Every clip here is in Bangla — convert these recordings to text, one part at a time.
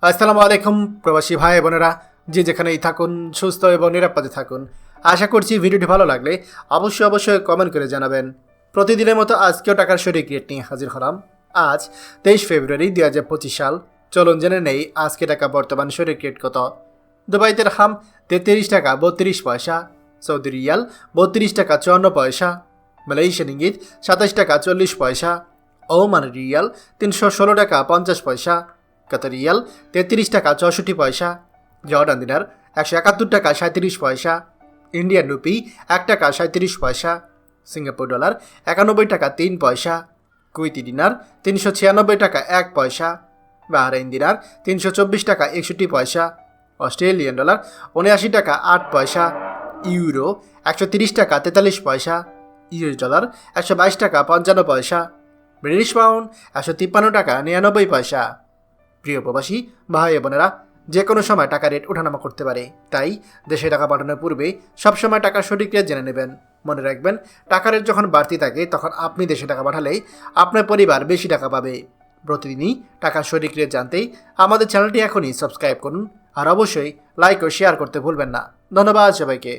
আসসালামু আলাইকুম প্রবাসী ভাই বোনেরা, যে যেখানেই থাকুন সুস্থ এবং নিরাপদে থাকুন। আশা করছি ভিডিওটি ভালো লাগলে অবশ্যই কমেন্ট করে জানাবেন। প্রতিদিনের মতো আজকেও টাকার শরীর রেট নিয়ে হাজির হলাম। আজ 23 ফেব্রুয়ারি 2025 সাল। চলুন জেনে নেই আজকে টাকা বর্তমান শরীর রেট কত। দুবাই দিরহাম 33 টাকা 32 পয়সা, সৌদি রিয়াল 32 টাকা 54 পয়সা, মালয়েশিয়ান ইঙ্গিত 27 টাকা 40 পয়সা, ওমান রিয়াল 316 টাকা 50 পয়সা, কাতার রিয়াল 33 টাকা 64 পয়সা, জর্ডান দিনার 171 টাকা 37 পয়সা, ইন্ডিয়ান রুপি 1 টাকা 37 পয়সা, সিঙ্গাপুর ডলার 91 টাকা 3 পয়সা, কুয়েতি দিনার 396 টাকা 1 পয়সা, বাহরাইন দিনার 324 টাকা 61 পয়সা, অস্ট্রেলিয়ান ডলার 79 টাকা 8 পয়সা, ইউরো 130 টাকা 43 পয়সা, ইউএস ডলার 122 টাকা 55 পয়সা, ব্রিটিশ পাউন্ড 153 টাকা 99 পয়সা। প্রিয় প্রবাসী ভাই বোনেরা, যে কোনো সময় টাকা রেট ওঠানামা করতে পারে, তাই দেশে টাকা পাঠানোর পূর্বে সবসময় টাকার সঠিক রেট জেনে নেবেন। মনে রাখবেন, টাকা রেট যখন বাড়তি থাকে তখন আপনি দেশে টাকা পাঠালেই আপনার পরিবার বেশি টাকা পাবে। প্রতিদিনই টাকার সঠিক রেট জানতেই আমাদের চ্যানেলটি এখনই সাবস্ক্রাইব করুন, আর অবশ্যই লাইক ও শেয়ার করতে ভুলবেন না। ধন্যবাদ সবাইকে।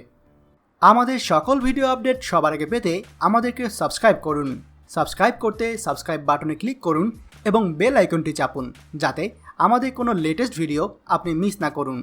আমাদের সকল ভিডিও আপডেট সবার আগে পেতে আমাদেরকে সাবস্ক্রাইব করুন। সাবস্ক্রাইব করতে সাবস্ক্রাইব বাটনে ক্লিক করুন এবং বেল আইকনটি চাপুন, যাতে আমাদের কোনো লেটেস্ট ভিডিও আপনি মিস না করুন।